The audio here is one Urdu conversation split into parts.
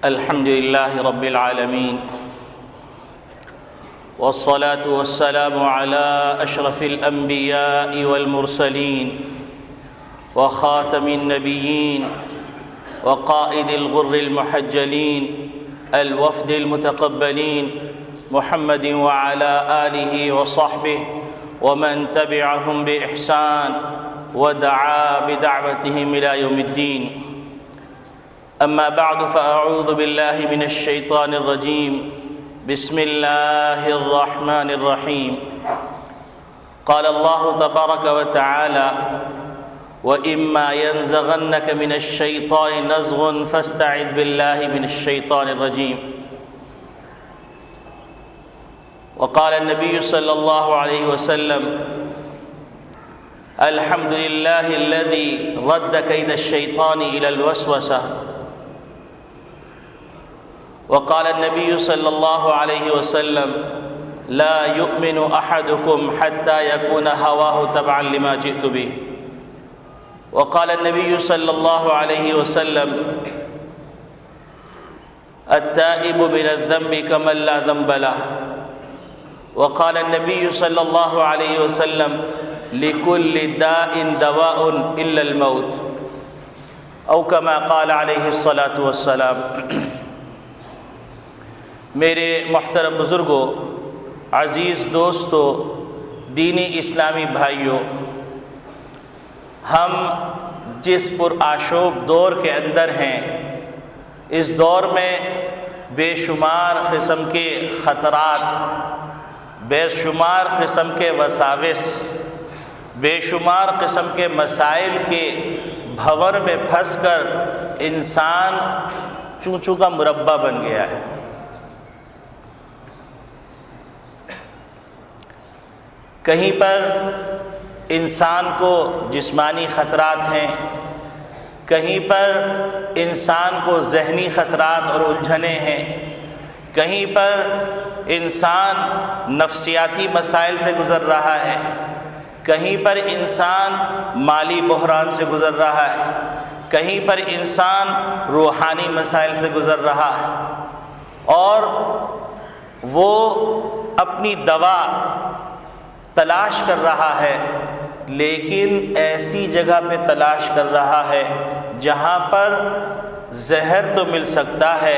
الحمد لله رب العالمين، والصلاة والسلام على أشرف الأنبياء والمرسلين وخاتم النبيين وقائد الغر المحجلين الوفد المتقبلين محمد وعلى آله وصحبه ومن تبعهم بإحسان ودعا بدعوتهم إلى يوم الدين. أما بعد فأعوذ بالله من الشيطان الرجيم. بسم الله الرحمن الرحيم. قال الله تبارك وتعالى: وإما ينزغنك من الشيطان نزغ فاستعذ بالله من الشيطان الرجيم. وقال النبي صلى الله عليه وسلم: الحمد لله الذي رد كيد الشيطان إلى الوسوسة. وقال النبي صلى الله عليه وسلم: لا يؤمن أحدكم حتى يكون هواه تبعا لما جئت به. وقال النبي صلى الله عليه وسلم: التائب من الذنب كمن لا ذنب له. وقال النبي صلى الله عليه وسلم: لكل داء دواء إلا الموت، أو كما قال عليه الصلاة والسلام. میرے محترم بزرگوں، عزیز دوستو، دینی اسلامی بھائیوں، ہم جس پرآشوب دور کے اندر ہیں، اس دور میں بے شمار قسم کے خطرات، بے شمار قسم کے وساوس، بے شمار قسم کے مسائل کے بھنور میں پھنس کر انسان چونچوں کا مربع بن گیا ہے. کہیں پر انسان کو جسمانی خطرات ہیں، کہیں پر انسان کو ذہنی خطرات اور الجھنیں ہیں، کہیں پر انسان نفسیاتی مسائل سے گزر رہا ہے، کہیں پر انسان مالی بحران سے گزر رہا ہے، کہیں پر انسان روحانی مسائل سے گزر رہا ہے، اور وہ اپنی دوا تلاش کر رہا ہے، لیکن ایسی جگہ پہ تلاش کر رہا ہے جہاں پر زہر تو مل سکتا ہے،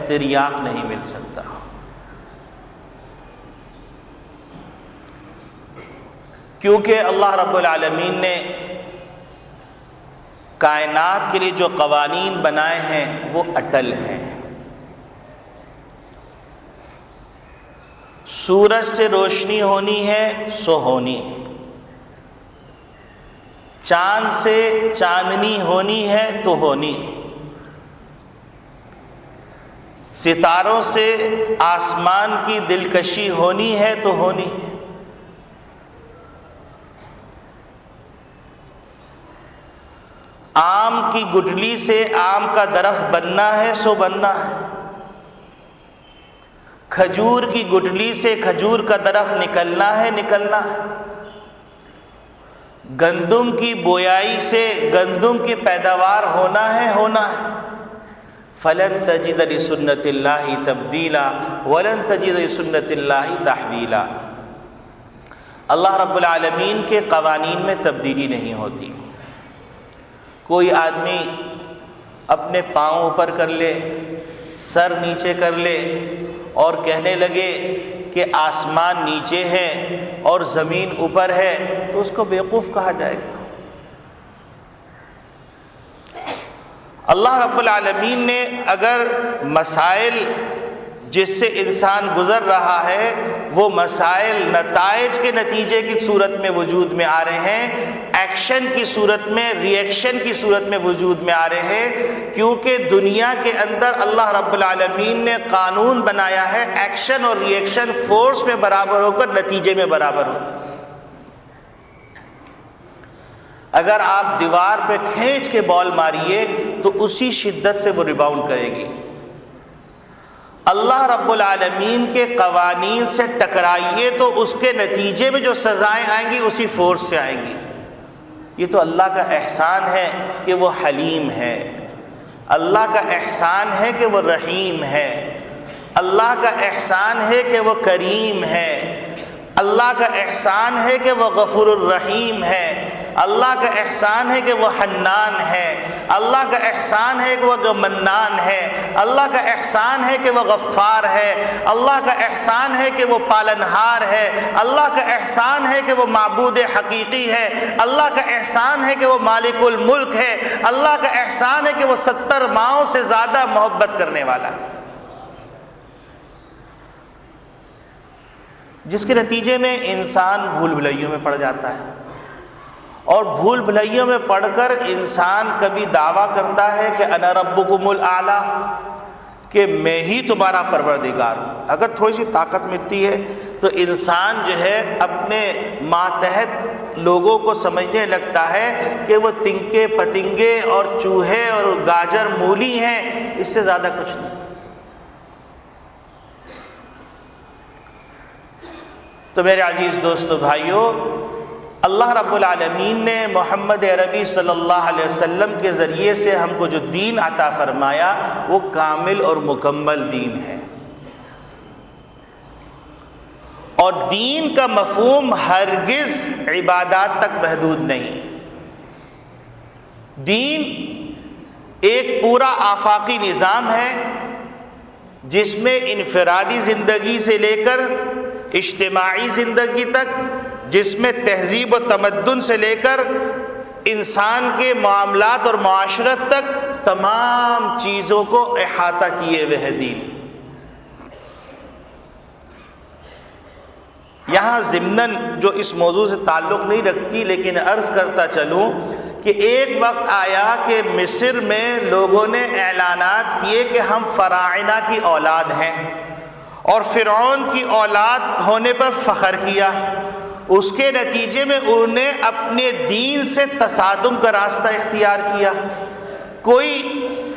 تریاق نہیں مل سکتا. کیونکہ اللہ رب العالمین نے کائنات کے لیے جو قوانین بنائے ہیں وہ اٹل ہیں. سورج سے روشنی ہونی ہے سو ہونی ہے، چاند سے چاندنی ہونی ہے تو ہونی ہے، ستاروں سے آسمان کی دلکشی ہونی ہے تو ہونی ہے. آم کی گٹلی سے آم کا درخت بننا ہے سو بننا ہے، کھجور کی گٹلی سے کھجور کا درخت نکلنا ہے نکلنا ہے، گندم کی بویائی سے گندم کی پیداوار ہونا ہے ہونا ہے. فلن تجد لسنت اللہ تبدیلا ولن تجد لسنت اللہ تحویلا. اللہ رب العالمین کے قوانین میں تبدیلی نہیں ہوتی. کوئی آدمی اپنے پاؤں اوپر کر لے، سر نیچے کر لے اور کہنے لگے کہ آسمان نیچے ہے اور زمین اوپر ہے، تو اس کو بیوقوف کہا جائے گا. اللہ رب العالمین نے اگر مسائل جس سے انسان گزر رہا ہے وہ مسائل نتائج کے نتیجے کی صورت میں وجود میں آ رہے ہیں، ایکشن کی صورت میں، ری ایکشن کی صورت میں وجود میں آ رہے ہیں، کیونکہ دنیا کے اندر اللہ رب العالمین نے قانون بنایا ہے ایکشن اور ری ایکشن فورس میں برابر ہو کر نتیجے میں برابر ہوتا. اگر آپ دیوار پہ کھینچ کے بال ماریے تو اسی شدت سے وہ ریباؤنڈ کرے گی. اللہ رب العالمین کے قوانین سے ٹکرائیے تو اس کے نتیجے میں جو سزائیں آئیں گی اسی فورس سے آئیں گی. یہ تو اللہ کا احسان ہے کہ وہ حلیم ہے، اللہ کا احسان ہے کہ وہ رحیم ہے، اللہ کا احسان ہے کہ وہ کریم ہے، اللہ کا احسان ہے کہ وہ غفور الرحیم ہے، اللہ کا احسان ہے کہ وہ حنان ہے، اللہ کا احسان ہے کہ وہ منان ہے، اللہ کا احسان ہے کہ وہ غفار ہے، اللہ کا احسان ہے کہ وہ پالنہار ہے، اللہ کا احسان ہے کہ وہ معبود حقیقی ہے، اللہ کا احسان ہے کہ وہ مالک الملک ہے، اللہ کا احسان ہے کہ وہ 70 ماؤں سے زیادہ محبت کرنے والا ہے، جس کے نتیجے میں انسان بھول بھلائیوں میں پڑ جاتا ہے، اور بھول بھلائیوں میں پڑھ کر انسان کبھی دعویٰ کرتا ہے کہ انا ربکم الاعلی، کہ میں ہی تمہارا پروردگار ہوں۔ اگر تھوڑی سی طاقت ملتی ہے تو انسان جو ہے اپنے ماتحت لوگوں کو سمجھنے لگتا ہے کہ وہ تنکے پتنگے اور چوہے اور گاجر مولی ہیں، اس سے زیادہ کچھ نہیں۔ تو میرے عزیز دوستو بھائیو، اللہ رب العالمین نے محمد عربی صلی اللہ علیہ وسلم کے ذریعے سے ہم کو جو دین عطا فرمایا وہ کامل اور مکمل دین ہے، اور دین کا مفہوم ہرگز عبادات تک محدود نہیں۔ دین ایک پورا آفاقی نظام ہے جس میں انفرادی زندگی سے لے کر اجتماعی زندگی تک، جس میں تہذیب و تمدن سے لے کر انسان کے معاملات اور معاشرت تک تمام چیزوں کو احاطہ کیے ہوئے ہے دین۔ یہاں ضمناً جو اس موضوع سے تعلق نہیں رکھتی لیکن عرض کرتا چلوں کہ ایک وقت آیا کہ مصر میں لوگوں نے اعلانات کیے کہ ہم فراعنہ کی اولاد ہیں، اور فرعون کی اولاد ہونے پر فخر کیا۔ اس کے نتیجے میں انہوں نے اپنے دین سے تصادم کا راستہ اختیار کیا۔ کوئی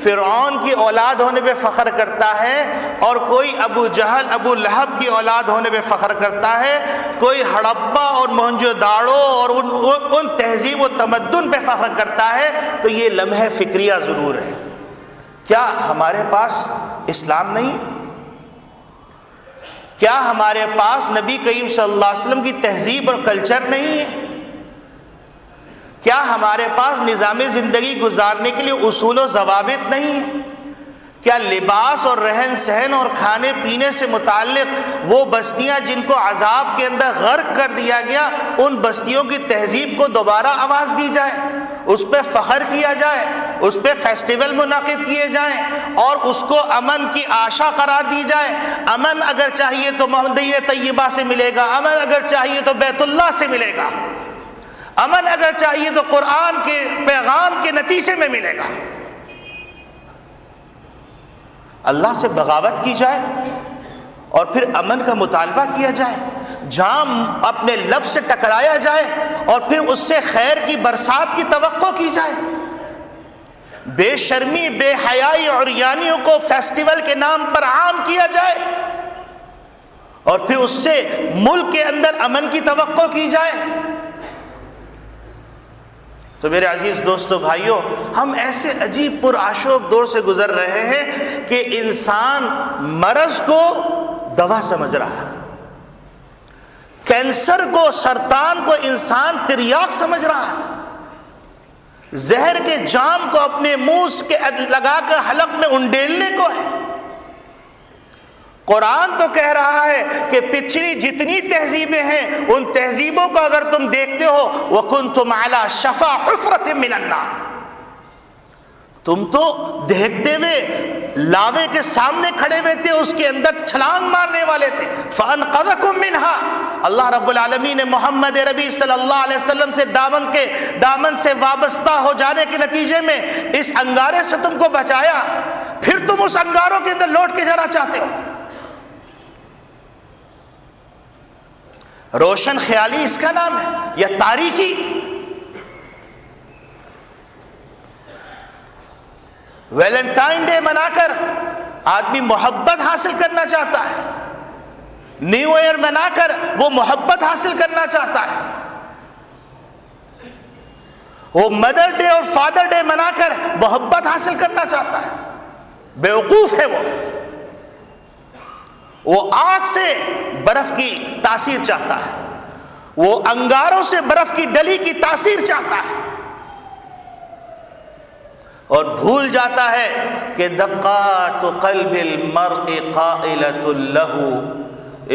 فرعون کی اولاد ہونے پہ فخر کرتا ہے، اور کوئی ابو جہل ابو لہب کی اولاد ہونے پہ فخر کرتا ہے، کوئی ہڑپا اور موہنجو داڑو اور ان تہذیب و تمدن پہ فخر کرتا ہے۔ تو یہ لمحہ فکریہ ضرور ہے۔ کیا ہمارے پاس اسلام نہیں؟ کیا ہمارے پاس نبی کریم صلی اللہ علیہ وسلم کی تہذیب اور کلچر نہیں ہے؟ کیا ہمارے پاس نظام زندگی گزارنے کے لیے اصول و ضوابط نہیں ہے؟ کیا لباس اور رہن سہن اور کھانے پینے سے متعلق وہ بستیاں جن کو عذاب کے اندر غرق کر دیا گیا، ان بستیوں کی تہذیب کو دوبارہ آواز دی جائے، اس پہ فخر کیا جائے، اس پہ فیسٹیول منعقد کیے جائیں، اور اس کو امن کی آشا قرار دی جائے؟ امن اگر چاہیے تو مدینہ طیبہ سے ملے گا، امن اگر چاہیے تو بیت اللہ سے ملے گا، امن اگر چاہیے تو قرآن کے پیغام کے نتیجے میں ملے گا۔ اللہ سے بغاوت کی جائے اور پھر امن کا مطالبہ کیا جائے، جام اپنے لب سے ٹکرایا جائے اور پھر اس سے خیر کی برسات کی توقع کی جائے۔ بے شرمی، بے حیائی اور عریانیوں کو فیسٹیول کے نام پر عام کیا جائے، اور پھر اس سے ملک کے اندر امن کی توقع کی جائے۔ تو میرے عزیز دوستو بھائیوں، ہم ایسے عجیب پرآشوب دور سے گزر رہے ہیں کہ انسان مرض کو دوا سمجھ رہا ہے، کینسر کو، سرطان کو انسان تریاق سمجھ رہا ہے، زہر کے جام کو اپنے منہ کے لگا کر حلق میں انڈیلنے کو ہے۔ قرآن تو کہہ رہا ہے کہ پچھلی جتنی تہذیبیں ہیں ان تہذیبوں کو اگر تم دیکھتے ہو وَكُنْتُمْ عَلَى شَفَا حُفْرَةٍ مِّنَ النَّارِ، تم تو دیکھتے ہوئے لاوے کے سامنے کھڑے ہوئے تھے، اس کے اندر چھلانگ مارنے والے تھے۔ فَأَنْقَذَكُم مِّنْهَا، اللہ رب العالمین نے محمد عربی صلی اللہ علیہ وسلم سے دامن سے وابستہ ہو جانے کے نتیجے میں اس انگارے سے تم کو بچایا، پھر تم اس انگاروں کے اندر لوٹ کے جانا چاہتے ہو۔ روشن خیالی اس کا نام ہے یا تاریخی؟ ویلنٹائن ڈے منا کر آدمی محبت حاصل کرنا چاہتا ہے، نیو ایئر منا کر وہ محبت حاصل کرنا چاہتا ہے۔ وہ مدر ڈے اور فادر ڈے منا کر محبت حاصل کرنا چاہتا ہے، بیوقوف ہے وہ آگ سے برف کی تاثیر چاہتا ہے، وہ انگاروں سے برف کی ڈلی کی تاثیر چاہتا ہے، اور بھول جاتا ہے کہ دقات قلب المرء قائلۃ له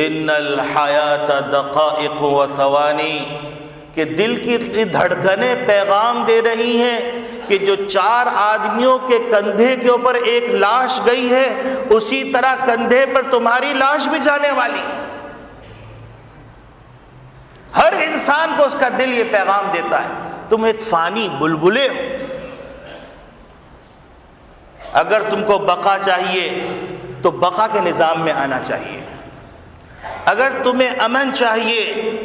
ان الحیات دقائق و ثوانی، کہ دل کی دھڑکنیں پیغام دے رہی ہیں کہ جو 4 آدمیوں کے کندھے کے اوپر ایک لاش گئی ہے، اسی طرح کندھے پر تمہاری لاش بھی جانے والی۔ ہر انسان کو اس کا دل یہ پیغام دیتا ہے، تم ایک فانی بلبلے ہو، اگر تم کو بقا چاہیے تو بقا کے نظام میں آنا چاہیے، اگر تمہیں امن چاہیے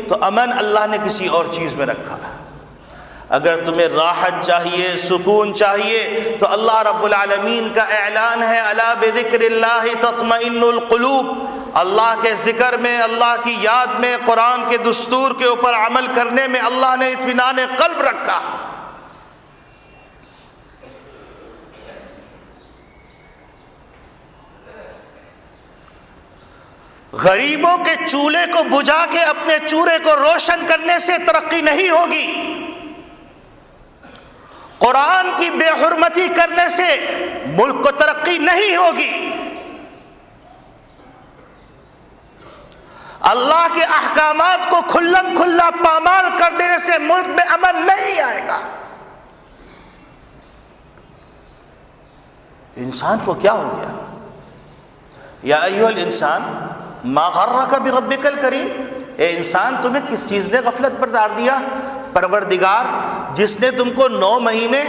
تو امن اللہ نے کسی اور چیز میں رکھا ہے، اگر تمہیں راحت چاہیے، سکون چاہیے تو اللہ رب العالمین کا اعلان ہے الا بذکر اللہ تطمئن القلوب، اللہ کے ذکر میں، اللہ کی یاد میں، قرآن کے دستور کے اوپر عمل کرنے میں اللہ نے اطمینان قلب رکھا۔ غریبوں کے چولہے کو بجھا کے اپنے چولہے کو روشن کرنے سے ترقی نہیں ہوگی، قرآن کی بے حرمتی کرنے سے ملک کو ترقی نہیں ہوگی، اللہ کے احکامات کو کھلم کھلا پامال کر دینے سے ملک میں امن نہیں آئے گا۔ انسان کو کیا ہو گیا؟ یا ایھا الانسان ما غرک بربک الکریم، اے انسان تمہیں کس چیز نے غفلت پر ڈال دیا؟ پروردگار جس نے تم کو 9 مہینے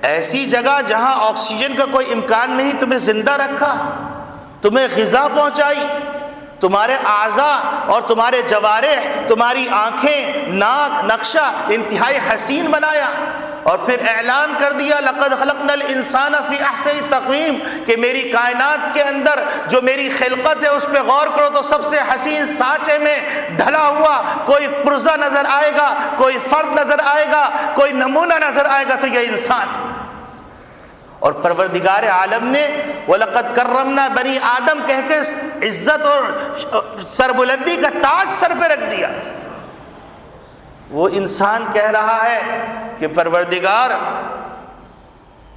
ایسی جگہ جہاں آکسیجن کا کوئی امکان نہیں تمہیں زندہ رکھا، تمہیں غذا پہنچائی، تمہارے اعضاء اور تمہارے جوارح، تمہاری آنکھیں، ناک، نقشہ انتہائی حسین بنایا، اور پھر اعلان کر دیا لقد خلقنا الانسان فی احسن تقویم، کہ میری کائنات کے اندر جو میری خلقت ہے اس پہ غور کرو تو سب سے حسین سانچے میں ڈھلا ہوا کوئی پرزہ نظر آئے گا، کوئی فرد نظر آئے گا، کوئی نمونہ نظر آئے گا تو یہ انسان۔ اور پروردگار عالم نے وَلَقَدْ كَرَّمْنَا بَنِي آدم کہہ کے عزت اور سربلندی کا تاج سر پہ رکھ دیا۔ وہ انسان کہہ رہا ہے کہ پروردگار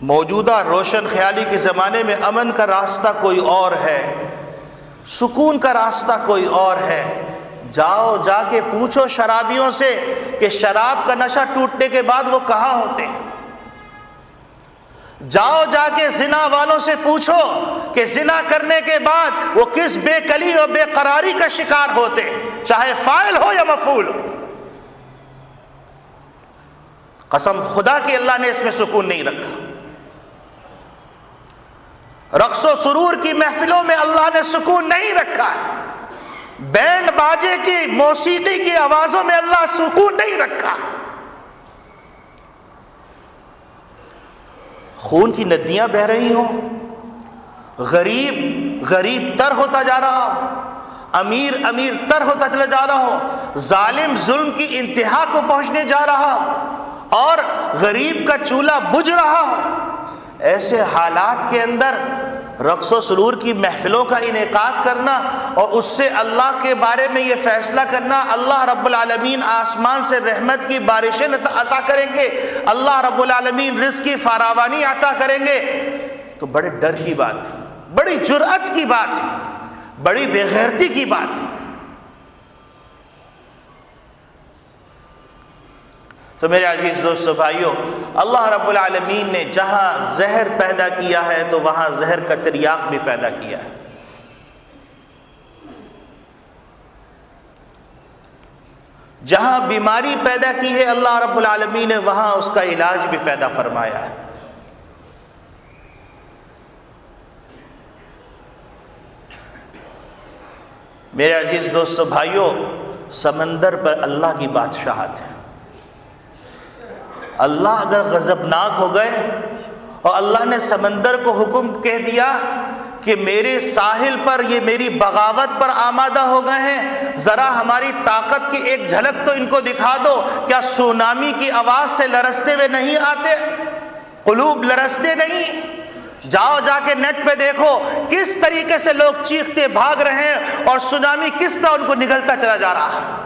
موجودہ روشن خیالی کے زمانے میں امن کا راستہ کوئی اور ہے، سکون کا راستہ کوئی اور ہے، جاؤ جا کے پوچھو شرابیوں سے کہ شراب کا نشہ ٹوٹنے کے بعد وہ کہاں ہوتے ہیں، جاؤ جا کے زنا والوں سے پوچھو کہ زنا کرنے کے بعد وہ کس بے کلی اور بے قراری کا شکار ہوتے، چاہے فاعل ہو یا مفعول ہو۔ قسم خدا کی اللہ نے اس میں سکون نہیں رکھا۔ رقص و سرور کی محفلوں میں اللہ نے سکون نہیں رکھا، بینڈ باجے کی موسیقی کی آوازوں میں اللہ سکون نہیں رکھا۔ خون کی ندیاں بہہ رہی ہوں، غریب غریب تر ہوتا جا رہا ہو، امیر امیر تر ہوتا چلا جا رہا ہو، ظالم ظلم کی انتہا کو پہنچنے جا رہا ہو، اور غریب کا چولہا بجھ رہا ہو، ایسے حالات کے اندر رقص و سرور کی محفلوں کا انعقاد کرنا اور اس سے اللہ کے بارے میں یہ فیصلہ کرنا اللہ رب العالمین آسمان سے رحمت کی بارشیں عطا کریں گے، اللہ رب العالمین رزق کی فراوانی عطا کریں گے، تو بڑے ڈر کی بات ہے، بڑی جرأت کی بات ہے، بڑی بے غیرتی کی بات ہے۔ تو میرے عزیز دوستو بھائیو، اللہ رب العالمین نے جہاں زہر پیدا کیا ہے تو وہاں زہر کا تریاق بھی پیدا کیا ہے۔ جہاں بیماری پیدا کی ہے اللہ رب العالمین نے وہاں اس کا علاج بھی پیدا فرمایا ہے۔ میرے عزیز دوستو بھائیو، سمندر پر اللہ کی بادشاہت ہے۔ اللہ اگر غضبناک ہو گئے اور اللہ نے سمندر کو حکم کہہ دیا کہ میرے ساحل پر یہ میری بغاوت پر آمادہ ہو گئے ہیں، ذرا ہماری طاقت کی ایک جھلک تو ان کو دکھا دو۔ کیا سونامی کی آواز سے لرزتے ہوئے نہیں آتے؟ قلوب لرزتے نہیں؟ جاؤ جا کے نیٹ پہ دیکھو کس طریقے سے لوگ چیختے بھاگ رہے ہیں اور سونامی کس طرح ان کو نگلتا چلا جا رہا ہے۔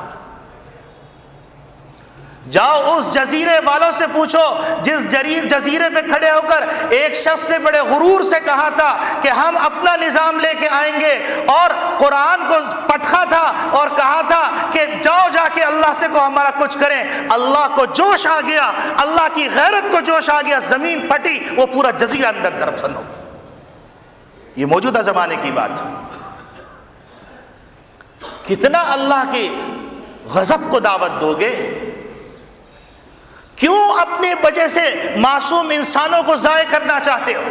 جاؤ اس جزیرے والوں سے پوچھو جس جزیرے پہ کھڑے ہو کر ایک شخص نے بڑے غرور سے کہا تھا کہ ہم اپنا نظام لے کے آئیں گے، اور قرآن کو پٹھا تھا اور کہا تھا کہ جاؤ جا کے اللہ سے کو ہمارا کچھ کریں۔ اللہ کو جوش آ گیا، اللہ کی غیرت کو جوش آ گیا، زمین پھٹی، وہ پورا جزیرہ اندر درپسن ہو گیا۔ یہ موجودہ زمانے کی بات ہے۔ کتنا اللہ کے غضب کو دعوت دو گے؟ کیوں اپنی وجہ سے معصوم انسانوں کو ضائع کرنا چاہتے ہو؟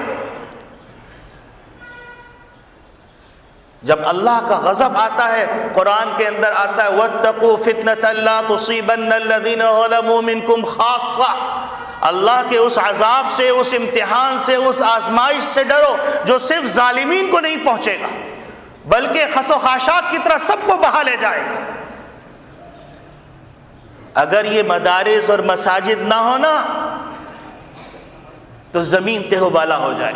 جب اللہ کا غضب آتا ہے، قرآن کے اندر آتا ہے وَاتَّقُوا فِتْنَةً لَا تُصِيبَنَّ الَّذِينَ ظَلَمُوا مِنْكُمْ خَاصَّةً، اللہ کے اس عذاب سے، اس امتحان سے، اس آزمائش سے ڈرو جو صرف ظالمین کو نہیں پہنچے گا بلکہ خس و خاشاک کی طرح سب کو بہا لے جائے گا۔ اگر یہ مدارس اور مساجد نہ ہونا تو زمین تہو بالا ہو جائے۔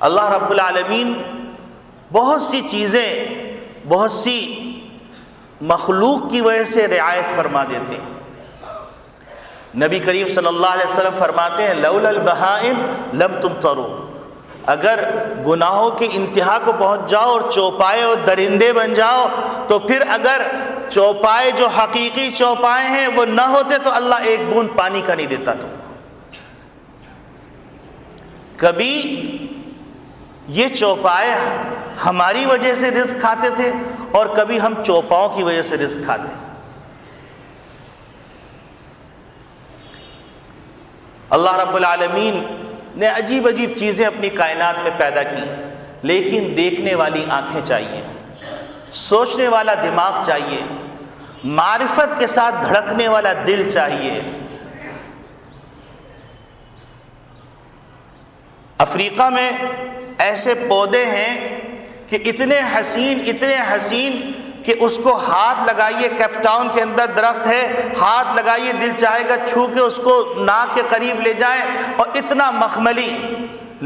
اللہ رب العالمین بہت سی چیزیں، بہت سی مخلوق کی وجہ سے رعایت فرما دیتے ہیں۔ نبی کریم صلی اللہ علیہ وسلم فرماتے ہیں لولا البہائم لم تمطروا، اگر گناہوں کی انتہا کو پہنچ جاؤ اور چوپائے اور درندے بن جاؤ تو پھر اگر چوپائے جو حقیقی چوپائے ہیں وہ نہ ہوتے تو اللہ ایک بوند پانی کا نہیں دیتا۔ تو کبھی یہ چوپائے ہماری وجہ سے رزق کھاتے تھے اور کبھی ہم چوپاؤں کی وجہ سے رزق کھاتے ہیں۔ اللہ رب العالمین نے عجیب عجیب چیزیں اپنی کائنات میں پیدا کی، لیکن دیکھنے والی آنکھیں چاہیے، سوچنے والا دماغ چاہیے، معرفت کے ساتھ دھڑکنے والا دل چاہیے۔ افریقہ میں ایسے پودے ہیں کہ اتنے حسین کہ اس کو ہاتھ لگائیے، کیپ ٹاؤن کے اندر درخت ہے، ہاتھ لگائیے دل چاہے گا چھو کے اس کو ناک کے قریب لے جائیں، اور اتنا مخملی،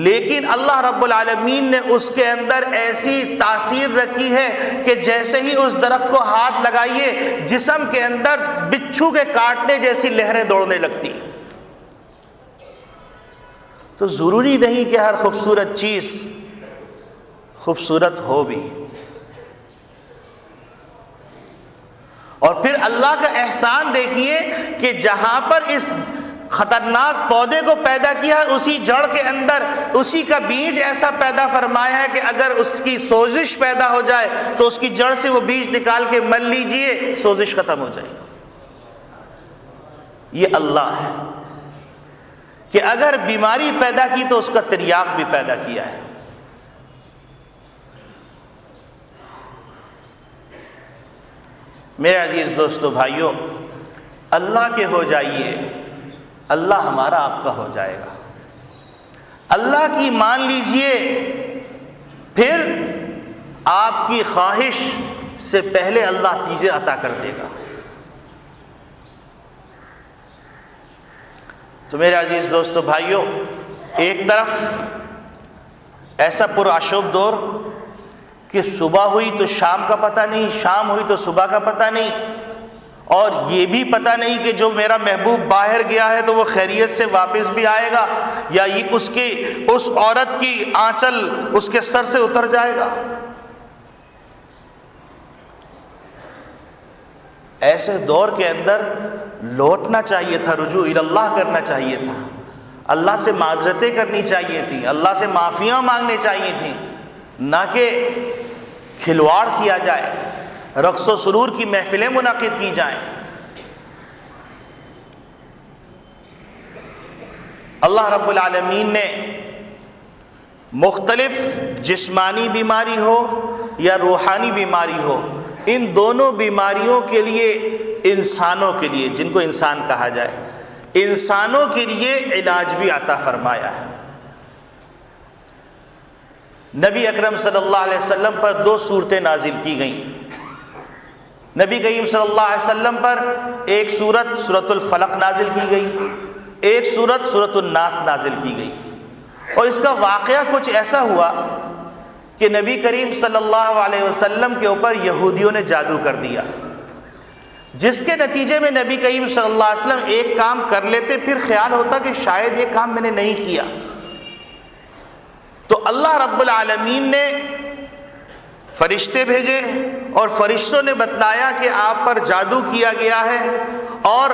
لیکن اللہ رب العالمین نے اس کے اندر ایسی تاثیر رکھی ہے کہ جیسے ہی اس درخت کو ہاتھ لگائیے جسم کے اندر بچھو کے کاٹنے جیسی لہریں دوڑنے لگتی۔ تو ضروری نہیں کہ ہر خوبصورت چیز خوبصورت ہو بھی۔ اور پھر اللہ کا احسان دیکھیے کہ جہاں پر اس خطرناک پودے کو پیدا کیا ہے اسی جڑ کے اندر اسی کا بیج ایسا پیدا فرمایا ہے کہ اگر اس کی سوزش پیدا ہو جائے تو اس کی جڑ سے وہ بیج نکال کے مل لیجئے، سوزش ختم ہو جائے۔ یہ اللہ ہے کہ اگر بیماری پیدا کی تو اس کا تریاق بھی پیدا کیا ہے۔ میرے عزیز دوستو بھائیوں، اللہ کے ہو جائیے، اللہ ہمارا آپ کا ہو جائے گا۔ اللہ کی مان لیجئے، پھر آپ کی خواہش سے پہلے اللہ چیزیں عطا کر دے گا۔ تو میرے عزیز دوستو بھائیوں، ایک طرف ایسا پرآشوب دور کہ صبح ہوئی تو شام کا پتہ نہیں، شام ہوئی تو صبح کا پتہ نہیں، اور یہ بھی پتہ نہیں کہ جو میرا محبوب باہر گیا ہے تو وہ خیریت سے واپس بھی آئے گا یا یہ اس عورت کی آنچل اس کے سر سے اتر جائے گا۔ ایسے دور کے اندر لوٹنا چاہیے تھا، رجوع اللہ کرنا چاہیے تھا، اللہ سے معذرتیں کرنی چاہیے تھی، اللہ سے معافیاں مانگنی چاہیے تھیں، نہ کہ کھلواڑ کیا جائے، رقص و سرور کی محفلیں منعقد کی جائیں۔ اللہ رب العالمین نے مختلف جسمانی بیماری ہو یا روحانی بیماری ہو، ان دونوں بیماریوں کے لیے انسانوں کے لیے، جن کو انسان کہا جائے، انسانوں کے لیے علاج بھی عطا فرمایا ہے۔ نبی اکرم صلی اللہ علیہ وسلم پر 2 صورتیں نازل کی گئیں۔ نبی کریم صلی اللہ علیہ وسلم پر ایک سورت سورۃ الفلق نازل کی گئی، ایک سورت سورۃ الناس نازل کی گئی، اور اس کا واقعہ کچھ ایسا ہوا کہ نبی کریم صلی اللہ علیہ وسلم کے اوپر یہودیوں نے جادو کر دیا، جس کے نتیجے میں نبی کریم صلی اللہ علیہ وسلم ایک کام کر لیتے، پھر خیال ہوتا کہ شاید یہ کام میں نے نہیں کیا، تو اللہ رب العالمین نے فرشتے بھیجے اور فرشتوں نے بتلایا کہ آپ پر جادو کیا گیا ہے اور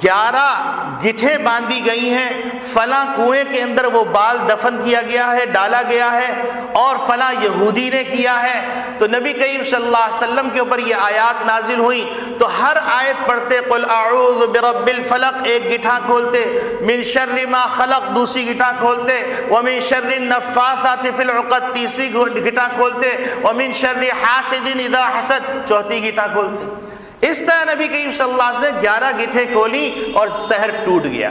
11 گٹھیں باندھی گئی ہیں، فلاں کنویں کے اندر وہ بال دفن کیا گیا ہے، ڈالا گیا ہے، اور فلاں یہودی نے کیا ہے۔ تو نبی کریم صلی اللہ علیہ وسلم کے اوپر یہ آیات نازل ہوئی، تو ہر آیت پڑھتے قل اعوذ برب الفلق، ایک گٹھا کھولتے، من شر ما خلق دوسری گٹھا کھولتے، ومن شر النفاثات فی العقد تیسری گٹھا کھولتے، ومن شر حاسد اذا حسد چوتھی گٹھا کھولتے۔ اس طرح نبی کریم صلی اللہ علیہ وسلم نے 11 گٹھیں کھولی اور سحر ٹوٹ گیا۔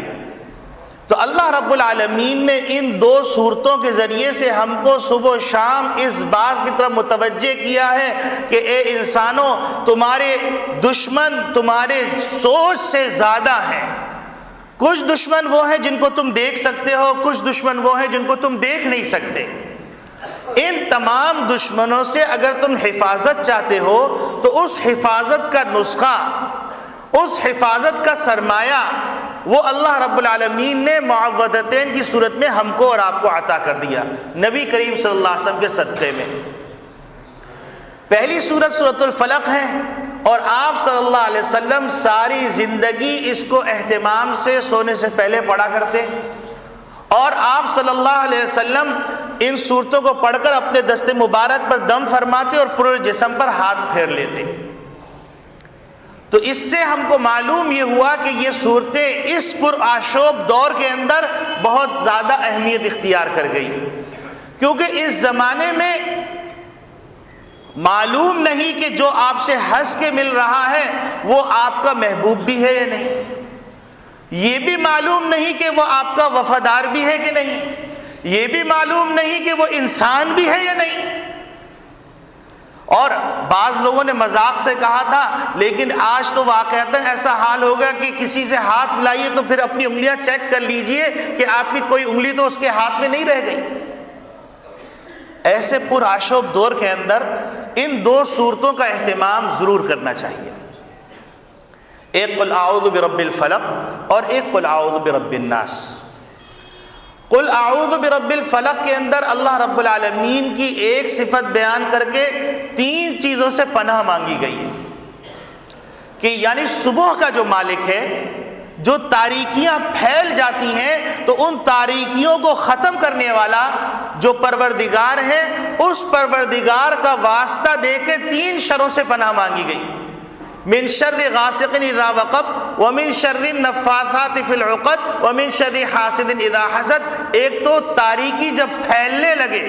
تو اللہ رب العالمین نے ان 2 صورتوں کے ذریعے سے ہم کو صبح و شام اس بات کی طرف متوجہ کیا ہے کہ اے انسانوں، تمہارے دشمن تمہارے سوچ سے زیادہ ہیں۔ کچھ دشمن وہ ہیں جن کو تم دیکھ سکتے ہو، کچھ دشمن وہ ہیں جن کو تم دیکھ نہیں سکتے۔ ان تمام دشمنوں سے اگر تم حفاظت چاہتے ہو تو اس حفاظت کا نسخہ، اس حفاظت کا سرمایہ وہ اللہ رب العالمین نے معوذتین کی صورت میں ہم کو اور آپ کو عطا کر دیا نبی کریم صلی اللہ علیہ وسلم کے صدقے میں۔ پہلی صورت سورۃ الفلق ہے، اور آپ صلی اللہ علیہ وسلم ساری زندگی اس کو اہتمام سے سونے سے پہلے پڑھا کرتے، اور آپ صلی اللہ علیہ وسلم ان صورتوں کو پڑھ کر اپنے دست مبارک پر دم فرماتے اور پورے جسم پر ہاتھ پھیر لیتے۔ تو اس سے ہم کو معلوم یہ ہوا کہ یہ صورتیں اس پرآشوب دور کے اندر بہت زیادہ اہمیت اختیار کر گئی، کیونکہ اس زمانے میں معلوم نہیں کہ جو آپ سے ہنس کے مل رہا ہے وہ آپ کا محبوب بھی ہے یا نہیں، یہ بھی معلوم نہیں کہ وہ آپ کا وفادار بھی ہے کہ نہیں، یہ بھی معلوم نہیں کہ وہ انسان بھی ہے یا نہیں۔ اور بعض لوگوں نے مذاق سے کہا تھا، لیکن آج تو واقعتاً ایسا حال ہو گیا کہ کسی سے ہاتھ ملائیے تو پھر اپنی انگلیاں چیک کر لیجئے کہ آپ کی کوئی انگلی تو اس کے ہاتھ میں نہیں رہ گئی۔ ایسے پرآشوب دور کے اندر ان 2 صورتوں کا اہتمام ضرور کرنا چاہیے، ایک قل اعوذ برب الفلق اور ایک قل اعوذ برب الناس۔ قل اعوذ برب الفلق کے اندر اللہ رب العالمین کی ایک صفت بیان کر کے 3 چیزوں سے پناہ مانگی گئی ہے، کہ یعنی صبح کا جو مالک ہے، جو تاریکیاں پھیل جاتی ہیں تو ان تاریکیوں کو ختم کرنے والا جو پروردگار ہے، اس پروردگار کا واسطہ دے کے 3 شروں سے پناہ مانگی گئی، من شر غاسق اذا وقب ومن شر النفاثات فی العقد ومن شر حاسد اذا حسد۔ ایک تو تاریکی جب پھیلنے لگے،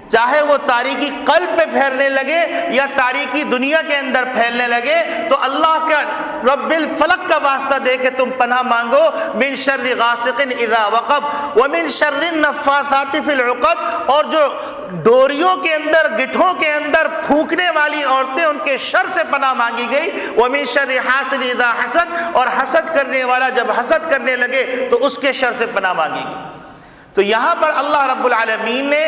چاہے وہ تاریکی قلب پہ پھیلنے لگے یا تاریکی دنیا کے اندر پھیلنے لگے، تو اللہ کا رب الفلق کا واسطہ دے کے تم پناہ مانگو، من شر غاسق اذا وقب ومن شر النفاثات فی العقد، اور جو ڈوریوں کے اندر گٹھوں کے اندر پھونکنے والی عورتیں ان کے شر سے پناہ مانگی گئی، ومن شر حاسد اذا حسد، اور حسد کرنے والا جب حسد کرنے لگے تو اس کے شر سے پناہ مانگی گئی۔ تو یہاں پر اللہ رب العالمین نے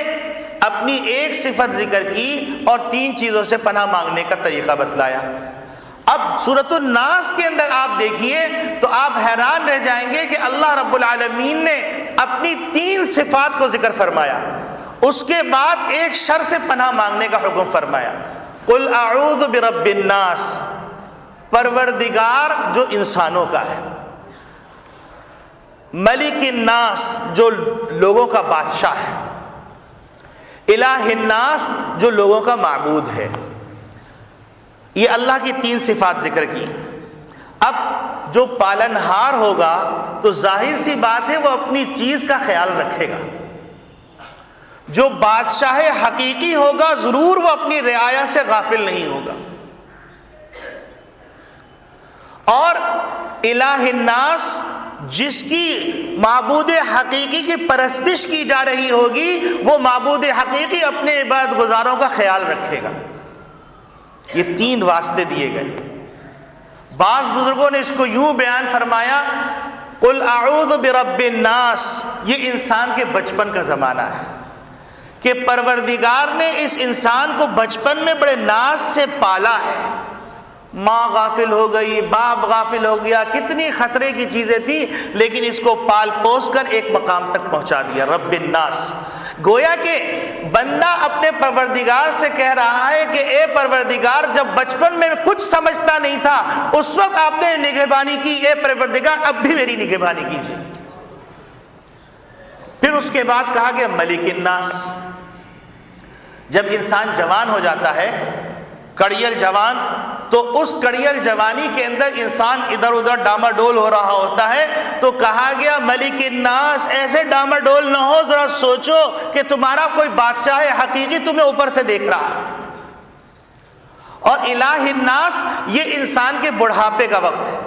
اپنی ایک صفت ذکر کی اور 3 چیزوں سے پناہ مانگنے کا طریقہ بتلایا۔ اب سورۃ الناس کے اندر آپ دیکھیے تو آپ حیران رہ جائیں گے کہ اللہ رب العالمین نے اپنی 3 صفات کو ذکر فرمایا، اس کے بعد ایک شر سے پناہ مانگنے کا حکم فرمایا۔ قل اعوذ برب الناس، پروردگار جو انسانوں کا ہے، ملک الناس جو لوگوں کا بادشاہ ہے، الہ الناس جو لوگوں کا معبود ہے۔ یہ اللہ کی 3 صفات ذکر کی۔ اب جو پالنہار ہوگا تو ظاہر سی بات ہے وہ اپنی چیز کا خیال رکھے گا، جو بادشاہ حقیقی ہوگا ضرور وہ اپنی رعایا سے غافل نہیں ہوگا، اور الہ الناس جس کی معبود حقیقی کی پرستش کی جا رہی ہوگی وہ معبود حقیقی اپنے عبادت گزاروں کا خیال رکھے گا۔ یہ 3 واسطے دیے گئے۔ بعض بزرگوں نے اس کو یوں بیان فرمایا، قل اعوذ برب الناس، یہ انسان کے بچپن کا زمانہ ہے کہ پروردگار نے اس انسان کو بچپن میں بڑے ناز سے پالا ہے۔ ماں غافل ہو گئی، باپ غافل ہو گیا، کتنی خطرے کی چیزیں تھیں، لیکن اس کو پال پوس کر ایک مقام تک پہنچا دیا، رب الناس۔ گویا کہ بندہ اپنے پروردگار سے کہہ رہا ہے کہ اے پروردگار، جب بچپن میں کچھ سمجھتا نہیں تھا اس وقت آپ نے نگہبانی کی، اے پروردگار اب بھی میری نگہبانی کیجیے۔ پھر اس کے بعد کہا گیا ملک الناس۔ جب انسان جوان ہو جاتا ہے، کڑیل جوان، تو اس کڑیل جوانی کے اندر انسان ادھر ادھر ڈاماڈول ہو رہا ہوتا ہے، تو کہا گیا ملک الناس، ایسے ڈاماڈول نہ ہو، ذرا سوچو کہ تمہارا کوئی بادشاہ حقیقی تمہیں اوپر سے دیکھ رہا ہے۔ اور الہ الناس، یہ انسان کے بڑھاپے کا وقت ہے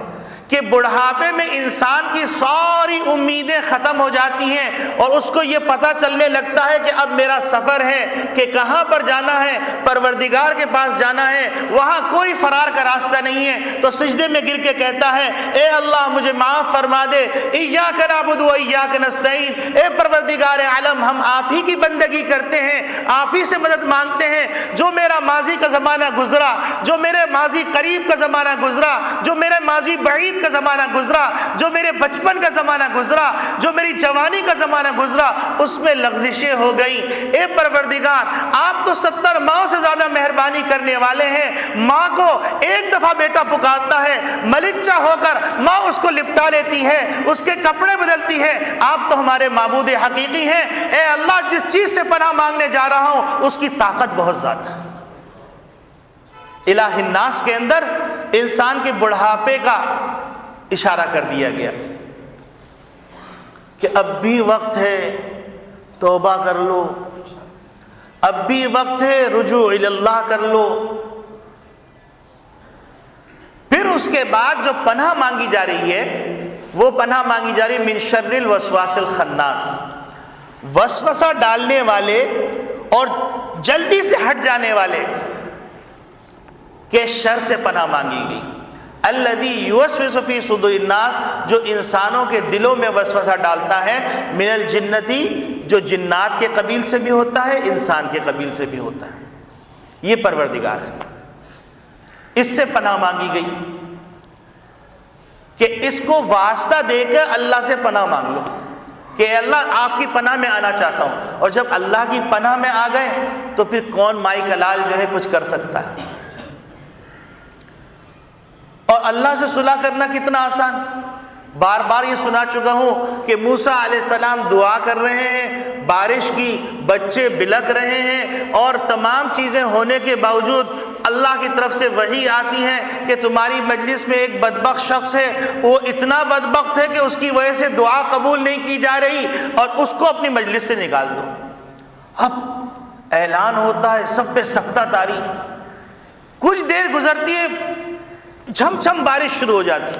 کہ بڑھاپے میں انسان کی ساری امیدیں ختم ہو جاتی ہیں اور اس کو یہ پتہ چلنے لگتا ہے کہ اب میرا سفر ہے کہ کہاں پر جانا ہے، پروردگار کے پاس جانا ہے، وہاں کوئی فرار کا راستہ نہیں ہے۔ تو سجدے میں گر کے کہتا ہے، اے اللہ مجھے معاف فرما دے، ایاک نعبد و ایاک نستعین، اے پروردگار عالم ہم آپ ہی کی بندگی کرتے ہیں، آپ ہی سے مدد مانگتے ہیں۔ جو میرا ماضی کا زمانہ گزرا، جو میرے ماضی قریب کا زمانہ گزرا، جو میرے ماضی بعید کا زمانہ گزرا، جو میرے بچپن کا زمانہ گزرا، جو میری جوانی کا زمانہ گزرا، اس میں لغزشیں ہو گئیں۔ اے پروردگار، آپ تو 70 ماں سے زیادہ مہربانی کرنے والے ہیں۔ ماں کو ایک دفعہ بیٹا پکارتا ہے، ملکچہ ہو کر ماں اس کو لپٹا لیتی ہے، اس کے کپڑے بدلتی ہے۔ آپ تو ہمارے معبود حقیقی ہیں۔ اے اللہ، جس چیز سے پناہ مانگنے جا رہا ہوں اس کی طاقت بہت زیادہ ہے۔ الہ الناس کے اندر انسان کے بڑھاپے کا اشارہ کر دیا گیا کہ اب بھی وقت ہے توبہ کر لو، اب بھی وقت ہے رجوع الی اللہ کر لو۔ پھر اس کے بعد جو پناہ مانگی جا رہی ہے وہ پناہ مانگی جا رہی ہے من شر الوسواس الخناس، وسوسہ ڈالنے والے اور جلدی سے ہٹ جانے والے کے شر سے پناہ مانگی گئی۔ الذی یوسوس فی صدور الناس، جو انسانوں کے دلوں میں وسوسہ ڈالتا ہے، من الجنتی، جو جنات کے قبیل سے بھی ہوتا ہے، انسان کے قبیل سے بھی ہوتا ہے۔ یہ پروردگار ہے، اس سے پناہ مانگی گئی کہ اس کو واسطہ دے کر اللہ سے پناہ مانگ لو کہ اللہ آپ کی پناہ میں آنا چاہتا ہوں۔ اور جب اللہ کی پناہ میں آ گئے تو پھر کون مائی کلال جو ہے کچھ کر سکتا ہے۔ اور اللہ سے صلح کرنا کتنا آسان، بار بار یہ سنا چکا ہوں کہ موسیٰ علیہ السلام دعا کر رہے ہیں، بارش کی، بچے بلک رہے ہیں، اور تمام چیزیں ہونے کے باوجود اللہ کی طرف سے وحی آتی ہے کہ تمہاری مجلس میں ایک بدبخت شخص ہے، وہ اتنا بدبخت ہے کہ اس کی وجہ سے دعا قبول نہیں کی جا رہی، اور اس کو اپنی مجلس سے نکال دو۔ اب اعلان ہوتا ہے، سب پہ سختہ طاری، کچھ دیر گزرتی ہے، جھم جھم بارش شروع ہو جاتی۔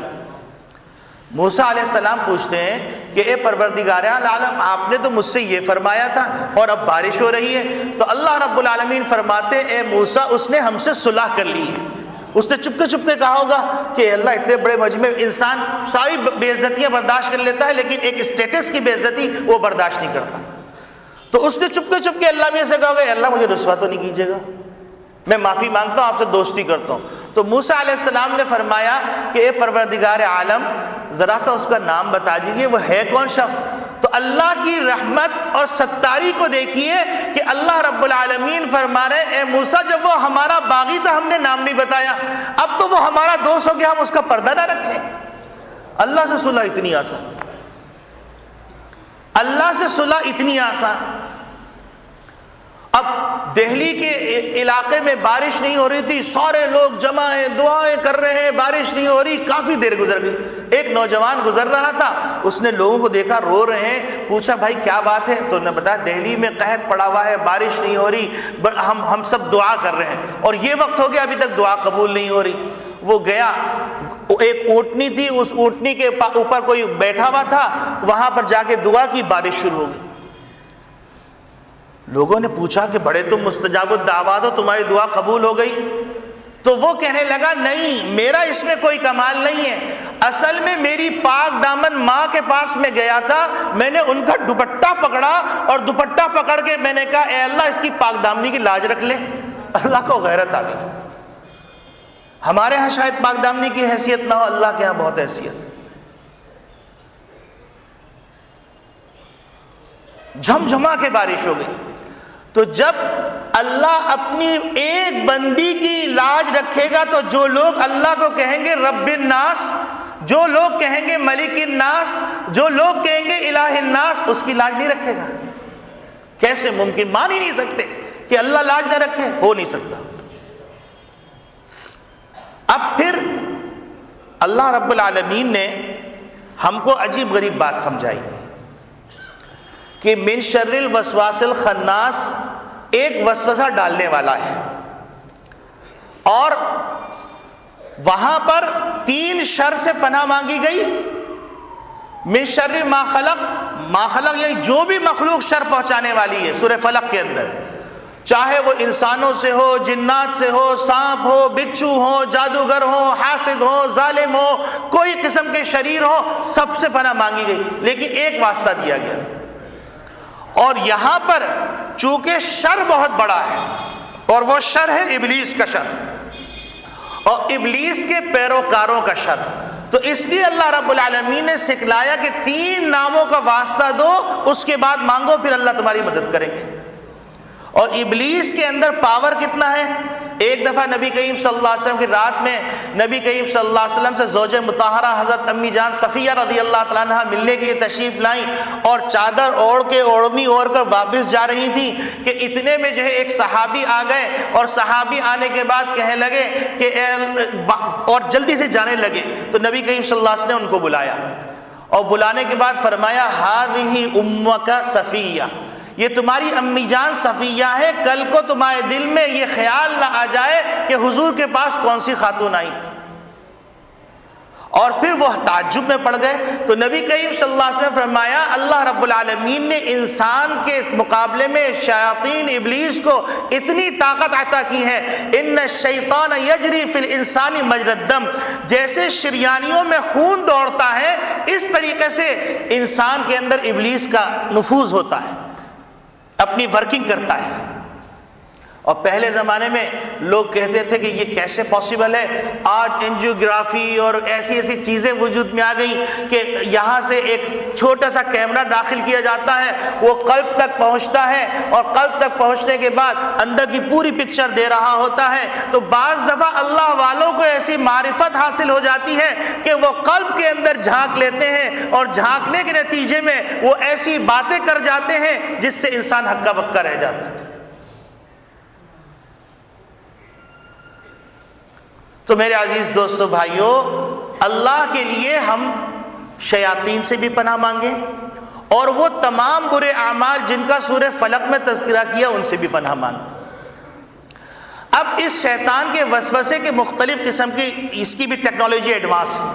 موسیٰ علیہ السلام پوچھتے ہیں کہ اے پروردگار عالم، آپ نے تو مجھ سے یہ فرمایا تھا اور اب بارش ہو رہی ہے۔ تو اللہ رب العالمین فرماتے، اے موسیٰ، اس نے ہم سے صلح کر لی ہے۔ اس نے چپکے چپکے کہا ہوگا کہ اللہ، اتنے بڑے مجمع انسان ساری بے عزتیاں برداشت کر لیتا ہے لیکن ایک اسٹیٹس کی بے عزتی وہ برداشت نہیں کرتا۔ تو اس نے چپکے چپکے اللہ میں سے کہا ہوگا، اللہ مجھے رسوا تو نہیں کیجیے گا، میں معافی مانگتا ہوں، آپ سے دوستی کرتا ہوں۔ تو موسیٰ علیہ السلام نے فرمایا کہ اے پروردگار عالم، ذرا سا اس کا نام بتا دیجئے، وہ ہے کون شخص؟ تو اللہ کی رحمت اور ستاری کو دیکھیے کہ اللہ رب العالمین فرما رہے، اے موسیٰ، جب وہ ہمارا باغی تھا ہم نے نام نہیں بتایا، اب تو وہ ہمارا دوست ہو گیا، ہم اس کا پردہ نہ رکھیں۔ اللہ سے صلح اتنی آسان، اللہ سے صلح اتنی آسان۔ اب دہلی کے علاقے میں بارش نہیں ہو رہی تھی، سارے لوگ جمع ہیں، دعائیں کر رہے ہیں، بارش نہیں ہو رہی، کافی دیر گزر گئی۔ ایک نوجوان گزر رہا تھا، اس نے لوگوں کو دیکھا رو رہے ہیں، پوچھا بھائی کیا بات ہے؟ تو انہوں نے بتایا دہلی میں قحط پڑا ہوا ہے، بارش نہیں ہو رہی، ہم سب دعا کر رہے ہیں اور یہ وقت ہو گیا ابھی تک دعا قبول نہیں ہو رہی۔ وہ گیا، ایک اونٹنی تھی، اس اونٹنی کے اوپر کوئی بیٹھا ہوا تھا، وہاں پر جا کے دعا کی، بارش شروع ہو گئی۔ لوگوں نے پوچھا کہ بڑے تم مستجاب الدعوات ہو، تمہاری دعا قبول ہو گئی؟ تو وہ کہنے لگا نہیں، میرا اس میں کوئی کمال نہیں ہے، اصل میں میری پاک دامن ماں کے پاس میں گیا تھا، میں نے ان کا دوپٹہ پکڑا اور دوپٹہ پکڑ کے میں نے کہا اے اللہ اس کی پاک دامنی کی لاج رکھ لے۔ اللہ کو غیرت آ گئی۔ ہمارے ہاں شاید پاک دامنی کی حیثیت نہ ہو، اللہ کے ہاں بہت حیثیت۔ جھمجھما کے بارش ہو گئی۔ تو جب اللہ اپنی ایک بندی کی لاج رکھے گا تو جو لوگ اللہ کو کہیں گے رب الناس، جو لوگ کہیں گے ملک الناس، جو لوگ کہیں گے الہ الناس، اس کی لاج نہیں رکھے گا۔ کیسے ممکن؟ مان ہی نہیں سکتے کہ اللہ لاج نہ رکھے، ہو نہیں سکتا۔ اب پھر اللہ رب العالمین نے ہم کو عجیب غریب بات سمجھائی کہ من شر الوسواس الخناس ایک وسوسہ ڈالنے والا ہے، اور وہاں پر 3 شر سے پناہ مانگی گئی۔ من شر ما خلق، ما خلق یعنی جو بھی مخلوق شر پہنچانے والی ہے سورہ فلق کے اندر، چاہے وہ انسانوں سے ہو، جنات سے ہو، سانپ ہو، بچھو ہو، جادوگر ہو، حاسد ہو، ظالم ہو، کوئی قسم کے شریر ہو، سب سے پناہ مانگی گئی، لیکن ایک واسطہ دیا گیا۔ اور یہاں پر چونکہ شر بہت بڑا ہے، اور وہ شر ہے ابلیس کا شر اور ابلیس کے پیروکاروں کا شر، تو اس لیے اللہ رب العالمین نے سکھلایا کہ 3 ناموں کا واسطہ دو، اس کے بعد مانگو، پھر اللہ تمہاری مدد کریں گے۔ اور ابلیس کے اندر پاور کتنا ہے؟ ایک دفعہ نبی کریم صلی اللہ علیہ وسلم کی رات میں نبی کریم صلی اللہ علیہ وسلم سے زوج مطہرہ حضرت امی جان صفیہ رضی اللہ تعالیٰ عنہ ملنے کے لیے تشریف لائیں، اور چادر اوڑھ کے اوڑھنی اوڑھ کر واپس جا رہی تھی کہ اتنے میں جو ہے ایک صحابی آ گئے، اور صحابی آنے کے بعد کہنے لگے کہ اور جلدی سے جانے لگے، تو نبی کریم صلی اللہ علیہ وسلم نے ان کو بلایا، اور بلانے کے بعد فرمایا ہذہ امک صفیہ، یہ تمہاری امی جان صفیہ ہے، کل کو تمہارے دل میں یہ خیال نہ آ جائے کہ حضور کے پاس کون سی خاتون آئی تھی۔ اور پھر وہ تعجب میں پڑ گئے، تو نبی کریم صلی اللہ علیہ وسلم فرمایا اللہ رب العالمین نے انسان کے مقابلے میں شیاطین ابلیس کو اتنی طاقت عطا کی ہے، ان الشیطان یجری فی الانسان مجری الدم، جیسے شریانیوں میں خون دوڑتا ہے اس طریقے سے انسان کے اندر ابلیس کا نفوذ ہوتا ہے، اپنی ورکنگ کرتا ہے۔ اور پہلے زمانے میں لوگ کہتے تھے کہ یہ کیسے پاسبل ہے، آج اینجیوگرافی اور ایسی ایسی چیزیں وجود میں آ گئی کہ یہاں سے ایک چھوٹا سا کیمرہ داخل کیا جاتا ہے، وہ قلب تک پہنچتا ہے، اور قلب تک پہنچنے کے بعد اندر کی پوری پکچر دے رہا ہوتا ہے۔ تو بعض دفعہ اللہ والوں کو ایسی معرفت حاصل ہو جاتی ہے کہ وہ قلب کے اندر جھانک لیتے ہیں، اور جھانکنے کے نتیجے میں وہ ایسی باتیں کر جاتے ہیں جس سے انسان ہکا بکا رہ جاتا ہے۔ تو میرے عزیز دوستو بھائیو، اللہ کے لیے ہم شیاطین سے بھی پناہ مانگیں، اور وہ تمام برے اعمال جن کا سورہ فلق میں تذکرہ کیا ان سے بھی پناہ مانگیں۔ اب اس شیطان کے وسوسے کے مختلف قسم کی اس کی بھی ٹیکنالوجی ایڈوانس ہے،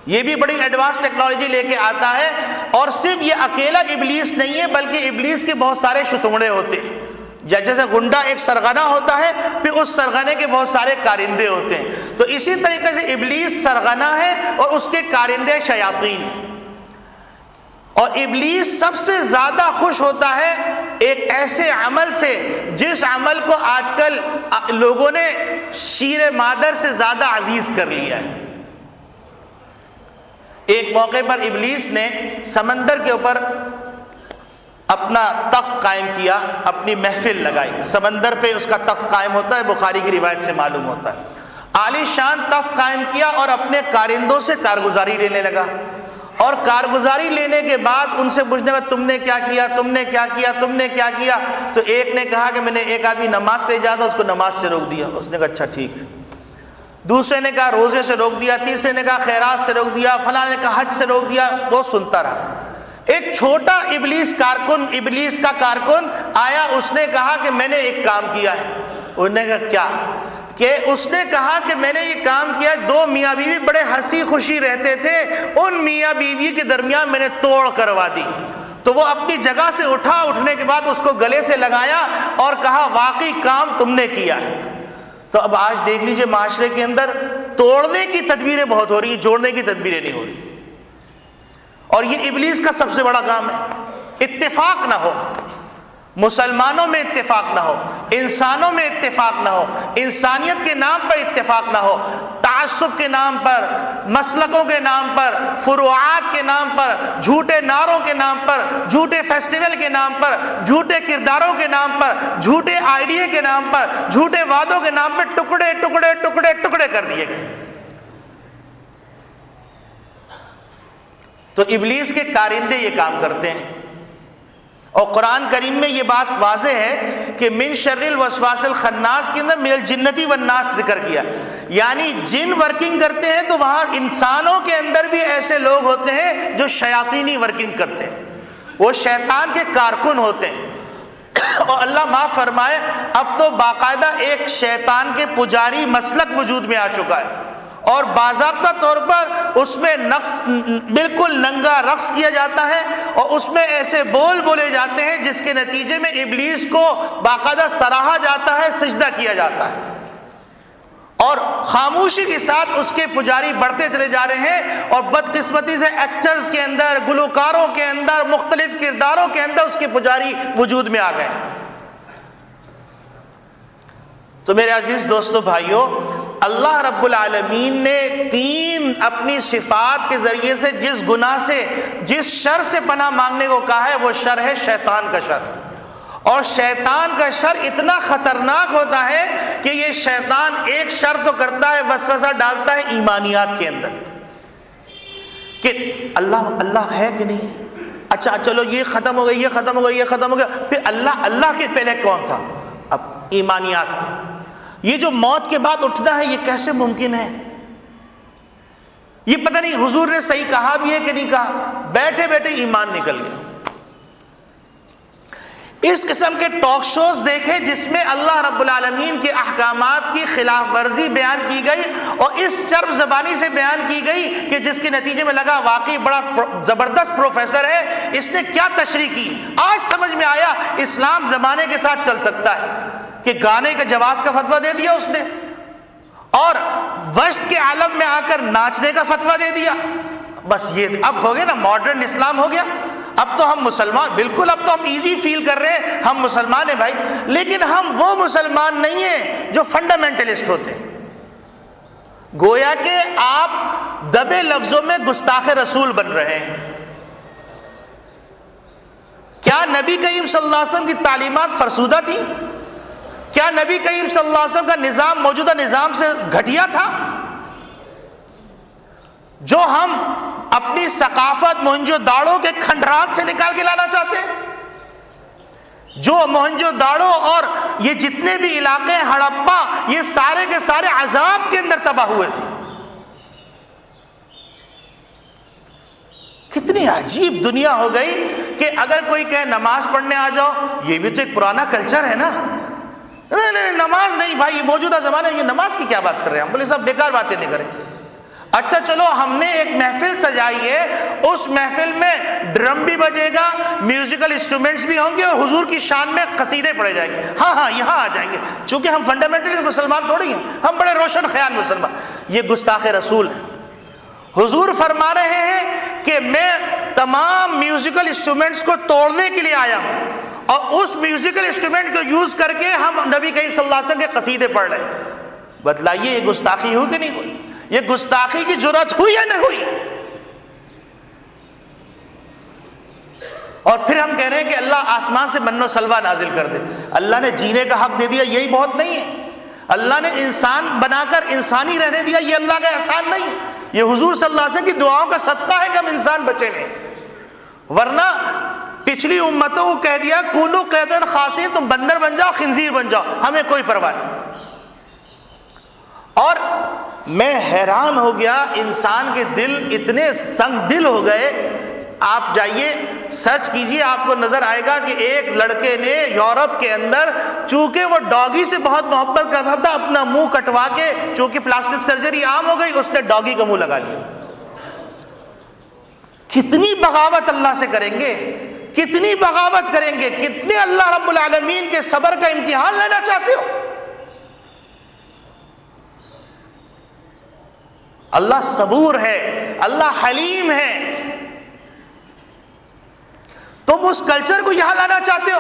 یہ بھی بڑی ایڈوانس ٹیکنالوجی لے کے آتا ہے، اور صرف یہ اکیلا ابلیس نہیں ہے بلکہ ابلیس کے بہت سارے شتونگڑے ہوتے ہیں۔ جیسے گنڈا ایک سرغنہ ہوتا ہے، پھر اس سرغنے کے بہت سارے کارندے ہوتے ہیں، تو اسی طریقے سے ابلیس سرغنہ ہے اور اس کے کارندے شیاطین ہیں۔ اور ابلیس سب سے زیادہ خوش ہوتا ہے ایک ایسے عمل سے جس عمل کو آج کل لوگوں نے شیر مادر سے زیادہ عزیز کر لیا ہے۔ ایک موقع پر ابلیس نے سمندر کے اوپر اپنا تخت قائم کیا، اپنی محفل لگائی، سمندر پہ اس کا تخت قائم ہوتا ہے، بخاری کی روایت سے معلوم ہوتا ہے۔ عالی شان تخت قائم کیا اور اپنے کارندوں سے کارگزاری لینے لگا، اور کارگزاری لینے کے بعد ان سے پوچھنے کا تم نے کیا کیا، تم نے کیا کیا، تم نے کیا کیا؟ تو ایک نے کہا کہ میں نے ایک آدمی نماز کے جاتا اس کو نماز سے روک دیا، اس نے کہا اچھا ٹھیک ہے۔ دوسرے نے کہا روزے سے روک دیا، تیسرے نے کہا خیرات سے روک دیا، فلاں نے کہا حج سے روک دیا، وہ سنتا رہا۔ ایک چھوٹا ابلیس کا کارکن آیا، اس نے کہا کہ میں نے ایک کام کیا ہے۔ انہوں نے کہا کیا؟ کہ اس نے کہا کہ میں نے یہ کام کیا، دو میاں بیوی بڑے ہنسی خوشی رہتے تھے، ان میاں بیوی کے درمیان میں نے توڑ کروا دی۔ تو وہ اپنی جگہ سے اٹھا، اٹھنے کے بعد اس کو گلے سے لگایا اور کہا واقعی کام تم نے کیا ہے۔ تو اب آج دیکھ لیجئے معاشرے کے اندر توڑنے کی تدبیریں بہت ہو رہی ہیں، جوڑنے کی تدبیریں نہیں ہو رہی، اور یہ ابلیس کا سب سے بڑا کام ہے۔ اتفاق نہ ہو، مسلمانوں میں اتفاق نہ ہو، انسانوں میں اتفاق نہ ہو، انسانیت کے نام پر اتفاق نہ ہو، تعصب کے نام پر، مسلکوں کے نام پر، فروعات کے نام پر، جھوٹے نعروں کے نام پر، جھوٹے فیسٹیول کے نام پر، جھوٹے کرداروں کے نام پر، جھوٹے آئیڈیا کے نام پر، جھوٹے وعدوں کے نام پر ٹکڑے ٹکڑے ٹکڑے ٹکڑے کر دیے گئے۔ تو ابلیس کے کارندے یہ کام کرتے ہیں، اور قرآن کریم میں یہ بات واضح ہے کہ من شر الوسواس الخناس کے اندر من الجنتی والناس ذکر کیا، یعنی جن ورکنگ کرتے ہیں تو وہاں انسانوں کے اندر بھی ایسے لوگ ہوتے ہیں جو شیاطینی ورکنگ کرتے ہیں، وہ شیطان کے کارکن ہوتے ہیں۔ اور اللہ معاف فرمائے، اب تو باقاعدہ ایک شیطان کے پجاری مسلک وجود میں آ چکا ہے، اور باضابطہ طور پر اس میں نقص بالکل ننگا رقص کیا جاتا ہے، اور اس میں ایسے بول بولے جاتے ہیں جس کے نتیجے میں ابلیس کو باقاعدہ سراہا جاتا ہے، سجدہ کیا جاتا ہے، اور خاموشی کے ساتھ اس کے پجاری بڑھتے چلے جا رہے ہیں، اور بدقسمتی سے ایکٹرز کے اندر، گلوکاروں کے اندر، مختلف کرداروں کے اندر اس کے پجاری وجود میں آ گئے۔ تو میرے عزیز دوستو بھائیو، اللہ رب العالمین نے تین اپنی صفات کے ذریعے سے جس گناہ سے، جس شر سے پناہ مانگنے کو کہا ہے، وہ شر ہے شیطان کا شر، اور شیطان کا شر اتنا خطرناک ہوتا ہے کہ یہ شیطان ایک شر تو کرتا ہے، وسوسہ ڈالتا ہے ایمانیات کے اندر کہ اللہ ہے کہ نہیں، اچھا چلو یہ ختم ہو گئی، یہ ختم ہو گئی، یہ ختم ہو گیا، پھر اللہ کے پہلے کون تھا؟ اب ایمانیات، یہ جو موت کے بعد اٹھنا ہے یہ کیسے ممکن ہے؟ یہ پتہ نہیں حضور نے صحیح کہا بھی ہے کہ نہیں کہا، بیٹھے بیٹھے ایمان نکل گیا۔ اس قسم کے ٹاک شوز دیکھے جس میں اللہ رب العالمین کے احکامات کی خلاف ورزی بیان کی گئی، اور اس چرب زبانی سے بیان کی گئی کہ جس کے نتیجے میں لگا واقعی بڑا زبردست پروفیسر ہے، اس نے کیا تشریح کی۔ آج سمجھ میں آیا اسلام زمانے کے ساتھ چل سکتا ہے، کہ گانے کا جواز کا فتویٰ دے دیا اس نے، اور وشت کے عالم میں آ کر ناچنے کا فتویٰ دے دیا۔ بس یہ اب ہو گیا نا، ماڈرن اسلام ہو گیا، اب تو ہم مسلمان، بالکل اب تو ہم ایزی فیل کر رہے ہیں، ہم مسلمان ہیں بھائی، لیکن ہم وہ مسلمان نہیں ہیں جو فنڈامنٹلسٹ ہوتے ہیں۔ گویا کہ آپ دبے لفظوں میں گستاخ رسول بن رہے ہیں۔ کیا نبی کریم صلی اللہ علیہ وسلم کی تعلیمات فرسودہ تھی؟ کیا نبی کریم صلی اللہ علیہ وسلم کا نظام موجودہ نظام سے گھٹیا تھا؟ جو ہم اپنی ثقافت موہنجو داڑو کے کھنڈرات سے نکال کے لانا چاہتے ہیں، جو موہنجو داڑو اور یہ جتنے بھی علاقے ہڑپا، یہ سارے کے سارے عذاب کے اندر تباہ ہوئے تھے۔ کتنی عجیب دنیا ہو گئی کہ اگر کوئی کہے نماز پڑھنے آ جاؤ، یہ بھی تو ایک پرانا کلچر ہے نا، نہیں نماز نہیں بھائی، یہ موجودہ زمانہ ہے، یہ نماز کی کیا بات کر رہے ہیں ہم؟ بولے صاحب بیکار باتیں نہیں کریں۔ اچھا چلو ہم نے ایک محفل سجائی ہے، اس محفل میں ڈرم بھی بجے گا، میوزیکل انسٹرومنٹس بھی ہوں گے، اور حضور کی شان میں قصیدے پڑھے جائیں گے، ہاں یہاں آ جائیں گے، چونکہ ہم فنڈامنٹلی مسلمان تھوڑی ہیں، ہم بڑے روشن خیال مسلمان۔ یہ گستاخ رسول ہے۔ حضور فرما رہے ہیں کہ میں تمام میوزیکل انسٹرومنٹس کو توڑنے کے لیے آیا ہوں، اور اس میوزیکل انسٹرومنٹ کو یوز کر کے ہم نبی کریم صلی اللہ علیہ وسلم کے قصیدے پڑھ رہے ہیں۔ بتلائیے یہ گستاخی ہوئی کہ نہیں ہوئی؟ یہ گستاخی کی جرات ہوئی یا نہیں ہوئی؟ اور پھر ہم کہہ رہے ہیں کہ اللہ آسمان سے من و سلوہ نازل کر دے، اللہ نے جینے کا حق دے دیا، یہی بہت نہیں ہے؟ اللہ نے انسان بنا کر انسانی رہنے دیا، یہ اللہ کا احسان نہیں ہے؟ یہ حضور صلی اللہ علیہ وسلم کی دعاؤں کا صدقہ ہے کہ ہم انسان بچے ہیں، ورنہ پچھلی امتوں کو کہہ دیا کونو قیدن خاصین، تم بندر بن جاؤ، خنزیر بن جاؤ، ہمیں کوئی پرواہ نہیں۔ اور میں حیران ہو گیا، انسان کے دل اتنے سنگ دل ہو گئے۔ آپ جائیے سرچ کیجئے، آپ کو نظر آئے گا کہ ایک لڑکے نے یورپ کے اندر، چونکہ وہ ڈاگی سے بہت محبت کرتا تھا، اپنا منہ کٹوا کے، چونکہ پلاسٹک سرجری عام ہو گئی، اس نے ڈاگی کا منہ لگا لیا۔ کتنی بغاوت اللہ سے کریں گے، کتنی بغاوت کریں گے، کتنے اللہ رب العالمین کے صبر کا امتحان لینا چاہتے ہو؟ اللہ صبور ہے، اللہ حلیم ہے، تم اس کلچر کو یہاں لانا چاہتے ہو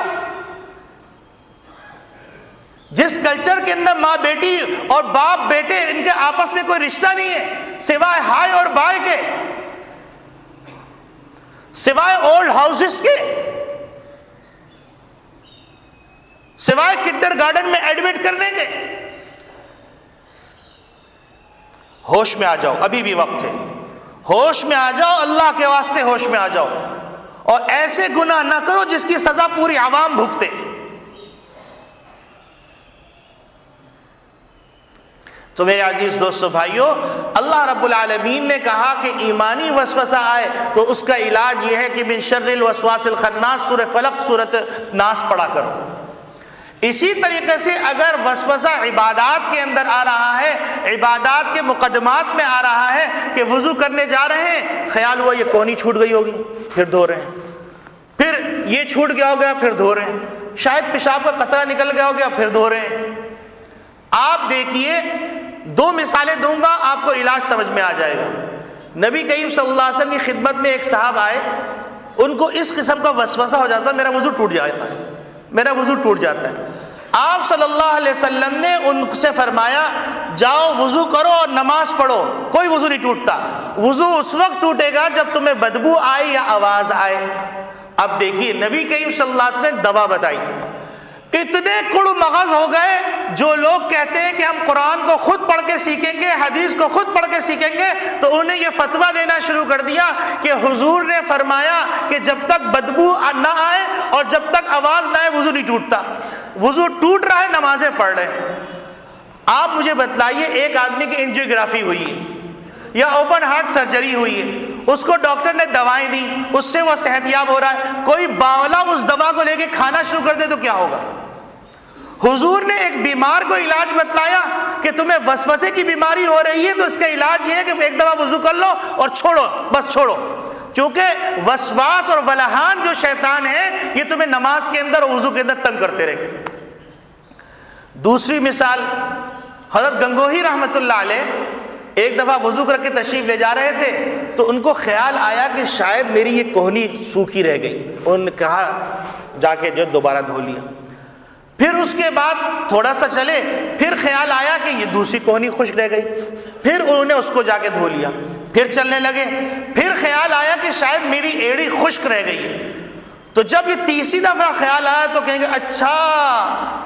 جس کلچر کے اندر ماں بیٹی اور باپ بیٹے ان کے آپس میں کوئی رشتہ نہیں ہے سوائے ہائے اور بائے کے، سوائے اولڈ ہاؤسز کے، سوائے کنڈر گارڈن میں ایڈمٹ کرنے کے۔ ہوش میں آ جاؤ، ابھی بھی وقت ہے، ہوش میں آ جاؤ، اللہ کے واسطے ہوش میں آ جاؤ، اور ایسے گناہ نہ کرو جس کی سزا پوری عوام بھگتے۔ تو میرے عزیز دوستو بھائیو، اللہ رب العالمین نے کہا کہ ایمانی وسوسہ آئے تو اس کا علاج یہ ہے کہ من شر الوسواس الخناس، سورہ فلق، سورۃ ناس پڑھا کرو۔ اسی طریقے سے اگر وسوسہ عبادات کے اندر آ رہا ہے، عبادات کے مقدمات میں آ رہا ہے کہ وضو کرنے جا رہے ہیں، خیال ہوا یہ کونی چھوٹ گئی ہوگی، پھر دھو رہے ہیں، پھر یہ چھوٹ گیا ہو گیا، پھر دھو رہے ہیں، شاید پیشاب کا قطرہ نکل گیا ہو گیا، پھر دھو رہے ہیں۔ آپ دیکھیے، دو مثالیں دوں گا، آپ کو علاج سمجھ میں آ جائے گا۔ نبی کریم صلی اللہ علیہ وسلم کی خدمت میں ایک صاحب آئے، ان کو اس قسم کا وسوسہ ہو جاتا ہے، میرا وضو ٹوٹ جاتا ہے، میرا وضو ٹوٹ جاتا ہے۔ آپ صلی اللہ علیہ وسلم نے ان سے فرمایا جاؤ وضو کرو اور نماز پڑھو، کوئی وضو نہیں ٹوٹتا، وضو اس وقت ٹوٹے گا جب تمہیں بدبو آئے یا آواز آئے۔ اب دیکھیے نبی کریم صلی اللہ علیہ وسلم نے دوا بتائی۔ اتنے کڑ مغز ہو گئے جو لوگ کہتے ہیں کہ ہم قرآن کو خود پڑھ کے سیکھیں گے، حدیث کو خود پڑھ کے سیکھیں گے، تو انہوں نے یہ فتویٰ دینا شروع کر دیا کہ حضور نے فرمایا کہ جب تک بدبو نہ آئے اور جب تک آواز نہ آئے وضو نہیں ٹوٹتا۔ وضو ٹوٹ رہا ہے، نمازیں پڑھ رہے ہیں۔ آپ مجھے بتلائیے، ایک آدمی کی انجیوگرافی ہوئی ہے یا اوپن ہارٹ سرجری ہوئی ہے، اس کو ڈاکٹر نے دوائیں دی، اس سے وہ صحت یاب ہو رہا ہے، کوئی باولا اس دوا کو لے کے کھانا شروع کر دے تو کیا ہوگا؟ حضور نے ایک بیمار کو علاج بتلایا کہ تمہیں وسوسے کی بیماری ہو رہی ہے تو اس کا علاج یہ ہے کہ ایک دفعہ وضو کر لو اور چھوڑو، بس چھوڑو، کیونکہ وسواس اور ولہان جو شیطان ہے یہ تمہیں نماز کے اندر اور وضو کے اندر تنگ کرتے رہے۔ دوسری مثال، حضرت گنگوہی رحمت اللہ علیہ ایک دفعہ وضو کر کے تشریف لے جا رہے تھے تو ان کو خیال آیا کہ شاید میری یہ کوہنی سوکھی رہ گئی، انہوں نے کہا جا کے جو دوبارہ دھو لیا۔ پھر اس کے بعد تھوڑا سا چلے، پھر خیال آیا کہ یہ دوسری کوہنی خشک رہ گئی، پھر انہوں نے اس کو جا کے دھو لیا۔ پھر چلنے لگے، پھر خیال آیا کہ شاید میری ایڑی خشک رہ گئی۔ تو جب یہ تیسری دفعہ خیال آیا تو کہیں گے اچھا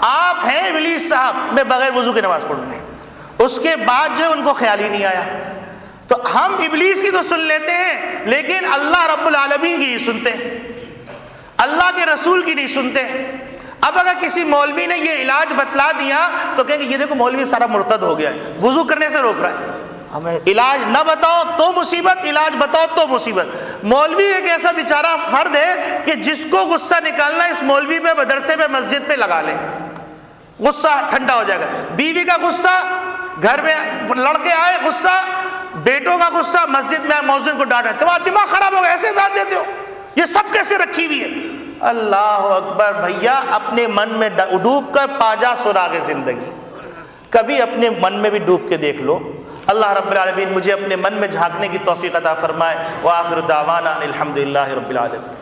آپ ہیں ابلیس صاحب، میں بغیر وضو کے نماز پڑھوں گا۔ اس کے بعد جو ان کو خیال ہی نہیں آیا۔ تو ہم ابلیس کی تو سن لیتے ہیں لیکن اللہ رب العالمین کی نہیں سنتے، اللہ کے رسول کی نہیں سنتے۔ اب اگر کسی مولوی نے یہ علاج بتلا دیا تو کہیں گے یہ دیکھو مولوی سارا مرتد ہو گیا ہے، وضو کرنے سے روک رہا ہے۔ ہمیں علاج نہ بتاؤ تو مصیبت، علاج بتاؤ تو مصیبت۔ مولوی ایک ایسا بیچارہ فرد ہے کہ جس کو غصہ نکالنا اس مولوی پہ، مدرسے پہ، مسجد پہ لگا لے، غصہ ٹھنڈا ہو جائے گا۔ بیوی کا غصہ، گھر میں لڑکے آئے غصہ، بیٹوں کا غصہ، مسجد میں مؤذن کو ڈانٹا، تمہارا دماغ خراب ہوگا، ایسے ساتھ دیتے ہو، یہ سب کیسے رکھی ہوئی ہے؟ اللہ اکبر بھیا، اپنے من میں ڈوب کر پا جا سراغ زندگی۔ کبھی اپنے من میں بھی ڈوب کے دیکھ لو۔ اللہ رب العالمین مجھے اپنے من میں جھانکنے کی توفیق عطا فرمائے۔ وآخر دعوانا الحمدللہ رب العالمین۔